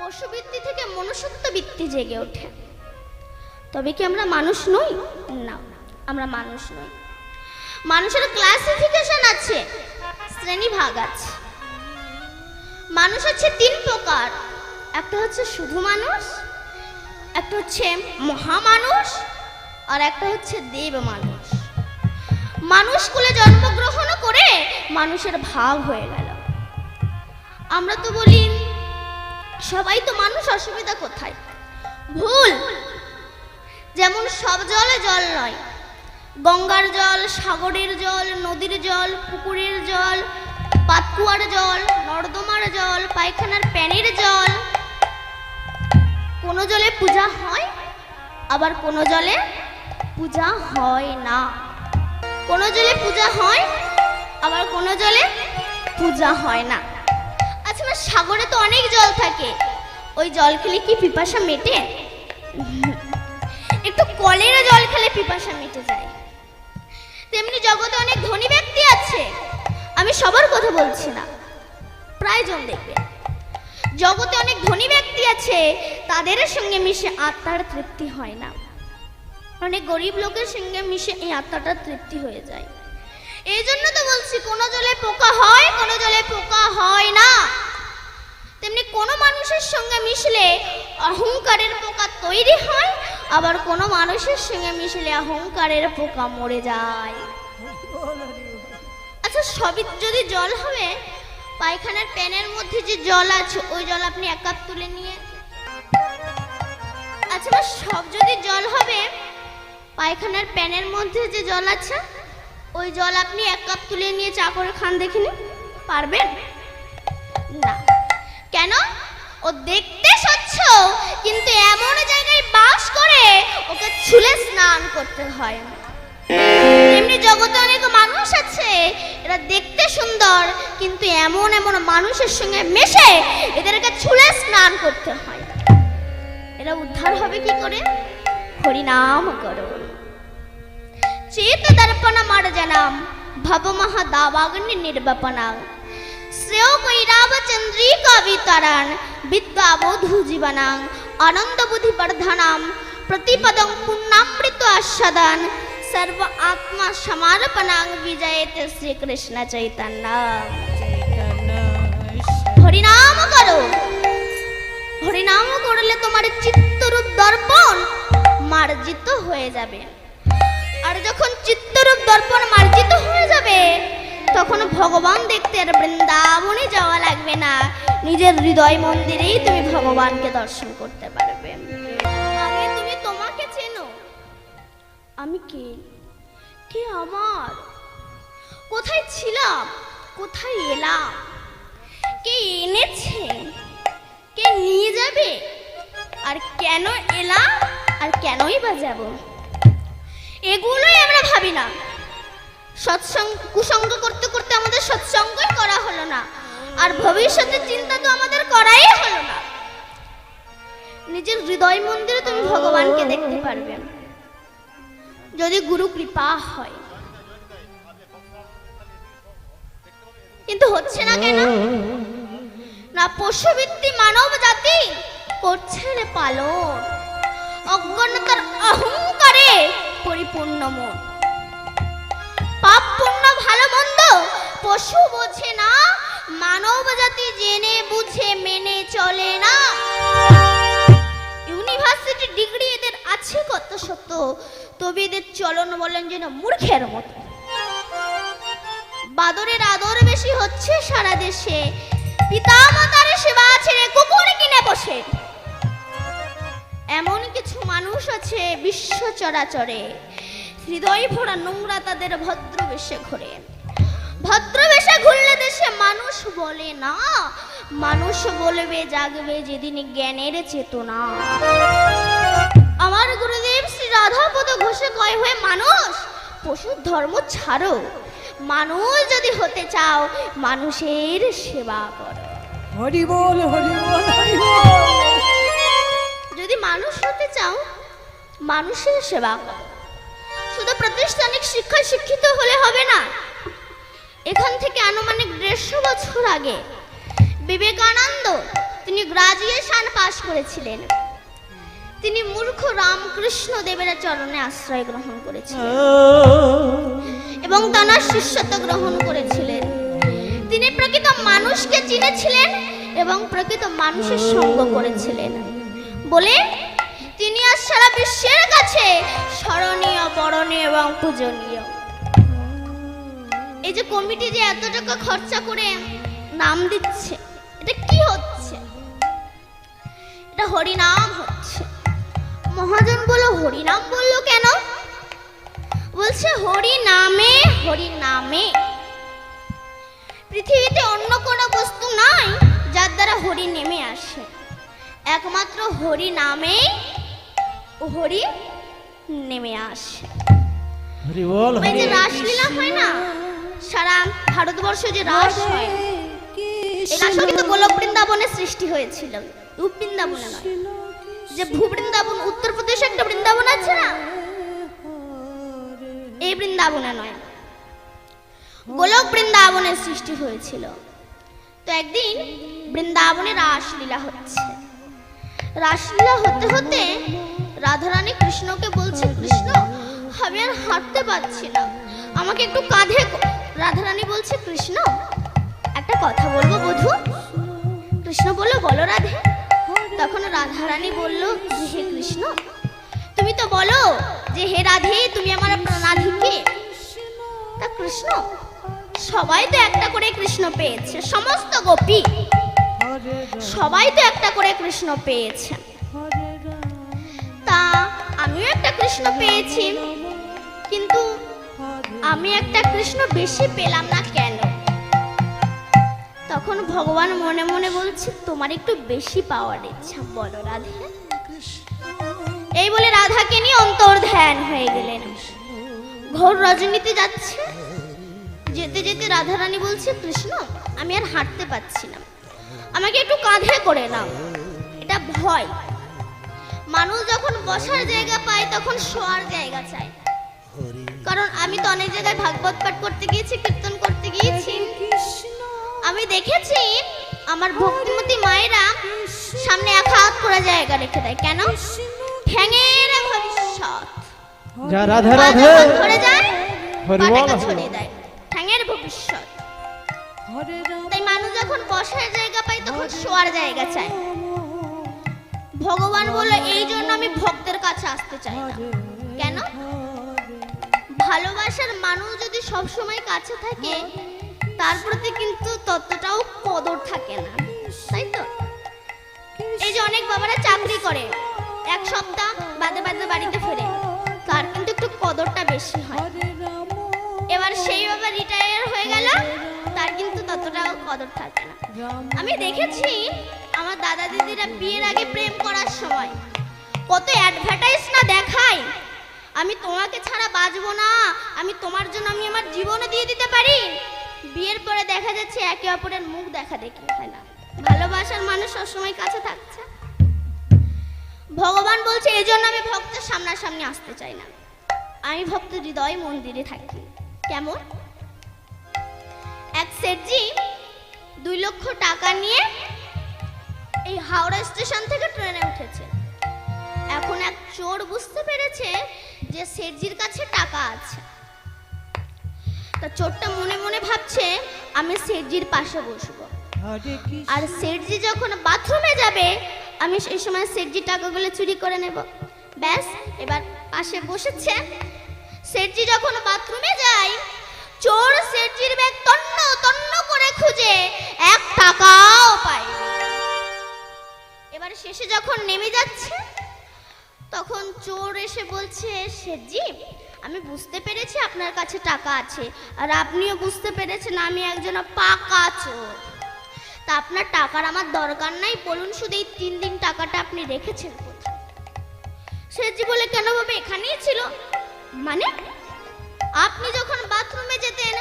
পশুবৃত্তি থেকে মনুষ্যত্ব বৃত্তি জেগে ওঠে। তবে কি আমরা মানুষ নই? না, আমরা মানুষ নই। মানুষের ক্লাসিফিকেশন আছে, শ্রেণী ভাগ আছে। মানুষ হচ্ছে তিন প্রকার। একটা হচ্ছে শুধু মানুষ, একটা হচ্ছে মহামানুষ, আর একটা হচ্ছে দেব মানুষ। মানুষ কুলে জন্মগ্রহণ করে মানুষের ভাগ হয়ে গেল। আমরা তো বলি সবাই তো মানুষ, অসুবিধা কোথায়? ভুল। যেমন সব জলে জল নয়, গঙ্গার জল, সাগরের জল, নদীর জল, পুকুরের জল, পাতকুয়ার জল, নর্দমার জল, পায়খানার প্যানের জল, কোনো জলে পূজা হয়, আবার কোনো জলে পূজা হয় না। কোনো জলে পূজা হয়, আবার কোনো জলে পূজা হয় না। আচ্ছা, সাগরে তো অনেক জল থাকে, ওই জল খেলে কি পিপাসা মেটে? একটু কলের জল খেলে পিপাসা মিটে যায়। তেমনি জগতে অনেক ধনী ব্যক্তি আছে, আমি সবার কথা বলছি না, প্রায় জন দেখবে জগতে অনেক ধনী ব্যক্তি আছে, তাদের সঙ্গে মিশে আত্মার তৃপ্তি হয় না। অনেক গরিব লোকের সঙ্গে মিশে এই আত্মাটা তৃপ্তি হয়ে যায়। এই জন্য তো বলছি কোনো জলে পোকা হয়, কোনো জলে পোকা হয় না। তেমনি কোনো মানুষের সঙ্গে মিশলে অহংকারের পোকা তৈরি হয়, আবার কোনো মানুষের সঙ্গে মিশলে অহংকারের পোকা মরে যায়। আচ্ছা, সবই যদি জল হবে, পায়খানার প্যানের মধ্যে যে জল আছে ওই জল আপনি এক কাপ তুলে নিয়ে, আচ্ছা সব যদি জল হবে, পায়খানার প্যানের মধ্যে যে জল আছে ওই জল আপনি এক কাপ তুলে নিয়ে চা করে খান, দেখিনি পারবেন? না। কেন? ও দেখতে স্বচ্ছ, কিন্তু এমন জায়গায় বাস করে ওকে ছুলে স্নান করতে হয়। এমনি জগতে অনেক মানুষ আছে, এরা দেখতে সুন্দর, কিন্তু এমন এমন মানুষের সঙ্গে মেশে এদেরকে ছুলে স্নান করতে হয়। এরা উদ্ধার হবে কি করে? হরিনাম করো। চেত দর্পণ মার্জনাম ভব মহা দাবাগ্নি নির্বাপনা শ্রেয় কৈরাব চন্দ্রিকা বিতরণ বিদ্যা বধূ জীবনাং আনন্দ বুদ্ধি বর্ধনাম প্রতিপদং পুণ্যামৃত আস্বাদন सर्व आत्मा समर्पणांग विजयते श्री कृष्ण चैतन्य। हरिनाम करो। हरिनाम करले तुम्हारे चित्तरूप दर्पण मार्जित হয়ে যাবে। আর যখন চিত্তরূপ দর্পণ মার্জিত হয়ে যাবে, তখন ভগবান দেখতে আর বৃন্দাবনে যাওয়া লাগবে না, নিজের হৃদয় মন্দিরেই তুমি ভগবানকে দর্শন করতে পারবে। আগে তুমি তোমাকে চেনো, আমি কে? কে আমার? কোথায় ছিলাম? কোথায় এলাম? কে এনেছে? কে নিয়ে যাবে? আর কেন এলাম? আর কেনই বা যাব? এগুলোই আমরা ভাবি না। সৎসঙ্গ কুসঙ্গ করতে করতে আমাদের সৎসঙ্গই করা হলো না, আর ভবিষ্যতের চিন্তা তো আমাদের করাই হলো না। নিজের হৃদয় মন্দিরে তুমি ভগবানকে দেখতে পারবে যদি গুরু কৃপা হয়। কিন্তু হচ্ছে না কেন? না পশুবৃত্তি মানব জাতি করছে রে পালন, অজ্ঞানতার অহংকারে পরিপূর্ণ মন। পাপ পুণ্য ভালো মন্দ পশু বোঝে না, মানব জাতি জেনে বুঝে মেনে চলে না। ইউনিভার্সিটি ডিগ্রি এদের আছে কত শত, তবে এদের চলন বলেন যেন মূর্খের মতো। বাদরের আদর বেশি হচ্ছে সারা দেশে, পিতামাতার সেবা ছেড়ে কুকুর কিনে বসে। এমন কিছু মানুষ আছে বিশ্ব চরাচরে, হৃদয় ভরা নোংরা তাদের ভদ্র বেশে ঘোরে। ভদ্র বেশে ঘুরলে দেশে মানুষ বলে না, মানুষ বলবে জাগবে যেদিন জ্ঞানের চেতনা। আমার গুরুদেব শ্রী রাধাপদ ঘোষে কয় হয়ে মানুষ পশুর ধর্ম ছাড়ো, মানুষ যদি হতে চাও মানুষের সেবা করো। হরি বল হরি বল হরি বল। যদি মানুষ হতে চাও মানুষের সেবা করো। শুধু প্রাতিষ্ঠানিক শিক্ষায় শিক্ষিত হলে হবে না। এখান থেকে আনুমানিক 150 বছর আগে বিবেকানন্দ তিনি গ্রাজুয়েশন পাশ করেছিলেন। তিনি মূর্খ রামকৃষ্ণ দেবের চরণে আশ্রয় গ্রহণ করেছিলেন এবং তার শিষ্যত্ব গ্রহণ করেছিলেন। তিনি প্রকৃত মানুষকে চিনেছিলেন এবং প্রকৃত মানুষের সঙ্গ করেছিলেন বলে তিনি আজ সারা বিশ্বের কাছে স্মরণীয়, বরণীয় এবং পূজনীয়। এই যে কমিটি যে এত টাকা খরচা করে নাম দিচ্ছে, এটা কি হচ্ছে? এটা হরিনাম হচ্ছে। মহাজন বলো, হরিনাম বললো কেন? বলছে হরি নামে, হরি নামে। পৃথিবীতে অন্য কোনো বস্তু নাই যার দ্বারা হরি নেমে আসে, একমাত্র হরি নামে হরি নেমে আসে। ওই যে রাসলীলা হয় না, সারা ভারতবর্ষে যে রাস হয়, এই রাসও কিন্তু গোলক বৃন্দাবনে সৃষ্টি হয়েছিল, রূপ বৃন্দাবনে নয়। যে ভূবৃন্দাবন, উত্তরপ্রদেশে একটা বৃন্দাবন আছে না, এই বৃন্দাবনে নয়, গোলক বৃন্দাবনে সৃষ্টি হয়েছিল। তো একদিন বৃন্দাবনে রাসলীলা হচ্ছে। রাসলীলা হতে হতে রাধারানী কৃষ্ণকে বলছে, কৃষ্ণ আমি আর হাঁটতে পারছি না, আমাকে একটু কাঁধে। রাধারানী বলছে, কৃষ্ণ একটা কথা বলবো বধূ। কৃষ্ণ বলল, বলো রাধে। তখন রাধারানী বলল, হে কৃষ্ণ তুমি তো বলো যে হে রাধে তুমি আমার প্রাণাধিকে। তা কৃষ্ণ, সবাই তো একটা করে কৃষ্ণ পেয়েছে, সমস্ত গোপী সবাই তো একটা করে কৃষ্ণ পেয়েছে, তা আমিও একটা কৃষ্ণ পেয়েছি, কিন্তু আমি একটা কৃষ্ণ বেশি পেলাম না কেন? তখন ভগবান মনে মনে বলছে, তোমার একটু বেশি পাওয়ার ইচ্ছা, বলো রাধে। এই বলে রাধাকে নিয়ে অন্তর্ধ্যান হয়ে গেলেন। ঘোর রজনীতে যাচ্ছে, যেতে যেতে রাধারানী বলছে, কৃষ্ণ আমি আর হাঁটতে পারছি না, আমাকে একটু কাঁধে করে নাও। এটা ভয়। মানুষ যখন বসার জায়গা পায় তখন শোয়ার জায়গা চায়। কারণ আমি তো অনেক জায়গায় ভাগবত পাঠ করতে গিয়েছি, কীর্তন করতে গিয়েছি, আমি দেখেছি আমার ভক্তিমতী মায়েরা সামনে এক হাত করে জায়গা রেখে দেয়। কেন? ঠ্যাঙের ভবিষ্যৎ যা রাধে রাধে ধরে যায়, পাটাকে ছড়িয়ে দেয়, ঠ্যাঙের ভবিষ্যৎ। তাই মানুষ যখন বসার জায়গা পায় তখন শোয়ার জায়গা চায়। ভগবান বলল, এই জন্য আমি ভক্তের কাছে আসতে চাই না। কেন? ভালোবাসার মানুষ যদি সব সময় কাছে থাকে তার প্রতি কিন্তু ততটাও কদর থাকে না, তাই তো? এই যে অনেক বাবারা চাকরি করে, এক সপ্তাহ বাদে বাদে বাড়িতে ফেরে, তার কিন্তু একটু কদরটা বেশি হয়। এবার সেই বাবা রিটায়ার হয়ে গেল, তার কিন্তু ততটাও কদর থাকে না। আমি দেখেছি আমার দাদা দিদিরা বিয়ের আগে প্রেম করার সময় কত অ্যাডভার্টাইজ না দেখায়, আমি তোমাকে ছাড়া বাঁচবো না, আমি তোমার জন্য আমি আমার জীবনে দিয়ে দিতে পারি। বিয়ের পরে দেখা যাচ্ছে একে অপরের মুখ দেখা দেখি হয় না। ভালোবাসার মানুষ সবসময় কাছে থাকছে। ভগবান বলছে, এই জন্য আমি ভক্তের সামনাসামনি আসতে চাই না, আমি ভক্তের হৃদয় মন্দিরে থাকি। কেমন? এক সেটজি 2 লক্ষ টাকা নিয়ে এই হাওড়া স্টেশন থেকে ট্রেনে উঠেছে। এখন এক চোর বুঝতে পেরেছে যে সেটজির কাছে টাকা আছে। তা চোরটা মনে মনে ভাবছে, আমি সেটজির পাশে বসবো, আর সেটজি যখন বাথরুমে যাবে আমি সেই সময় সেটজির টাকাগুলো চুরি করে নেব। ব্যাস, এবার পাশে বসেছে। সেটজি যখন বাথরুমে যায়, চোর সেটজির ব্যাগ তন্ন তন্ন করে খুঁজে 1 টাকাও পায়। এবার শেষে যখন নেমে যাচ্ছে তখন চোর এসে বলছে, সেটজি আমি বুঝতে পেরেছি আপনার কাছে টাকা আছে, আর আপনিও বুঝতে পেরেছেন আমি একজন পাকা চোর। তা আপনার টাকার আমার দরকার নাই, বলুন শুধু এই 3 দিন টাকাটা আপনি রেখেছেন কোথায়? সেটজি বলে, কেন বাবা এখানেই ছিল। মানে আপনি যখন বাথরুমে যেতেন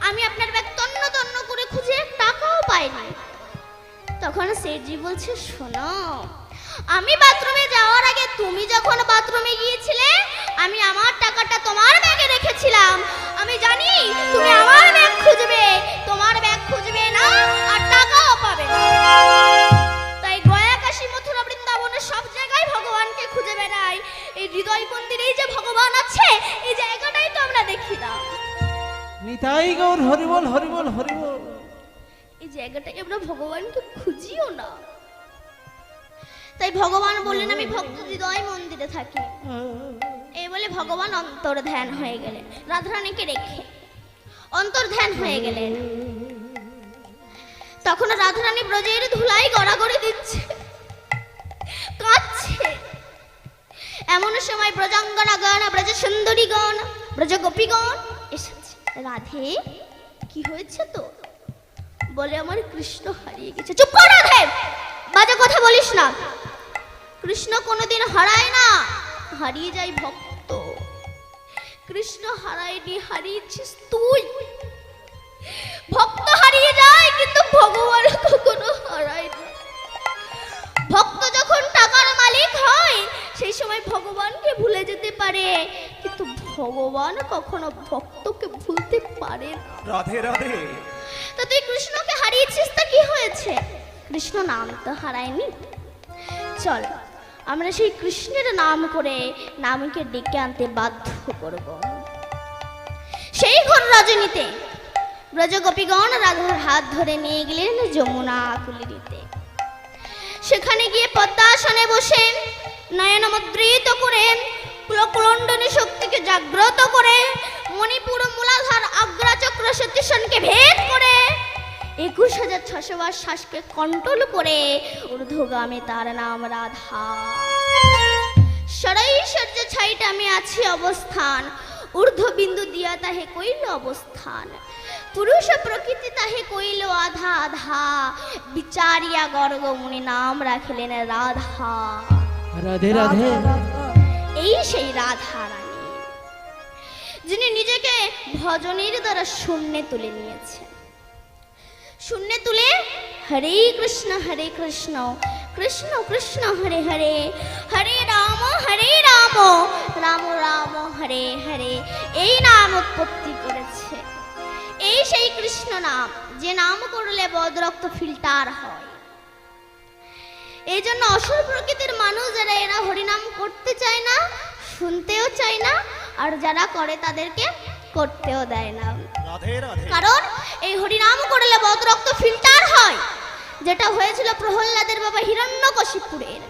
আমি আপনার ব্যাগ তন্ন তন্ন করে খুঁজে 1 টাকাও পাইনি। তখন সেটজি বলছে, শোনো, আমি বাথরুমে যাওয়ার আগে তুমি যখন বাথরুমে গিয়েছিলে আমি আমার টাকাটা তোমার ব্যাগে রেখেছিলাম। আমি জানি তুমি আমার ব্যাগ খুঁজবে, তোমার ব্যাগ খুঁজবে না আর টাকাও পাবে না। নিতাই গৌর হরিবল হরিবল হরিবল। এই জায়গাটায় আমরা ভগবানকে খুঁজিও না। তাই ভগবান বললেন আমি ভক্ত হৃদয় মন্দিরে থাকি। এই বলে ভগবান অন্তর ধ্যান হয়ে গেলেন, রাধারানীকে রেখে অন্তর ধ্যান হয়ে গেলেন। তখন রাধারানী ব্রজের ধুলাই গড়াগড়ি দিচ্ছে, কাঁদছে। এমন সময় ব্রজাঙ্গনা গণ, ব্রজ সুন্দরী গণ, ব্রজ গোপীগণ এসেছে। রাধে কি হয়েছে তো? বলে আমার কৃষ্ণ হারিয়ে গেছে। চুপ কর রাধে, বাজে কথা বলিস না। কৃষ্ণ কোনোদিন হারায় না, হারিয়ে যায় ভক্ত। কৃষ্ণ হারায়নি, হারিয়েছিস তুই। ভক্ত হারিয়ে যায় কিন্তু ভগবান কখনো হারায় না। ভক্ত যখন টাকার মালিক হয় সেই সময় ভগবানকে ভুলে যেতে পারে, কিন্তু ভগবান কখনো ভক্তকে ভুলতে পারে না। রাধে রাধে। তা তুই কৃষ্ণকে হারিয়েছিস, তা কি হয়েছে? কৃষ্ণ নাম তো হারায়নি। চল আমরা সেই কৃষ্ণের নাম করে নামকে ডেকে আনতে বাধ্য করব। সেই ঘর রজনীতে ব্রজ গোপীগণ রাধার হাত ধরে নিয়ে গেলেন যমুনা কুলিরিতে। সেখানে গিয়ে পদ্মাসনে বসে নয়ন মুদ্রিত করে কুলকুলণ্ডনী শক্তিকে জাগ্রত করে মণিপুর মূলাধার আগ্রাচক্র সতীশনকে ভেদ করে 21,600 বার শ্বাসকে কন্ট্রোল করে ঊর্ধ্বগামী তার নাম রাধা। সরৈশ্বর্য ছাইট আমি আছি অবস্থান, ঊর্ধ্ব বিন্দু দিয়া তাহে কইল অবস্থান। পুরুষ প্রকৃতি তাহে কইল আধা আধা, বিচারিয়া গর্গ মুনি নাম রাখিলেন রাধা। রাধে রাধে। এই সেই রাধা রানী যিনি নিজেকে ভজনের দ্বারা শূন্যে তুলে নিয়েছেন। শূন্যে তুলে হরে কৃষ্ণ কৃষ্ণ কৃষ্ণ হরে হরে, হরে রাম রাম রাম হরে হরে এই নাম উৎপত্তি করেছে। এই সেই কৃষ্ণ নাম, যে নাম করলে বদরক্ত ফিল্টার হয়। এই জন্য অসুর প্রকৃতির মানুষ যারা, এরা হরিনাম করতে চায় না, শুনতেও চায় না, আর যারা করে তাদেরকে করতেও দেয় না। রাধে রাধে। কারণ এই হরিনাম করলে বদরক্ত ফিল্টার হয়, যেটা হয়েছিল প্রহ্লাদের বাবা হিরণ্যকশিপুরের।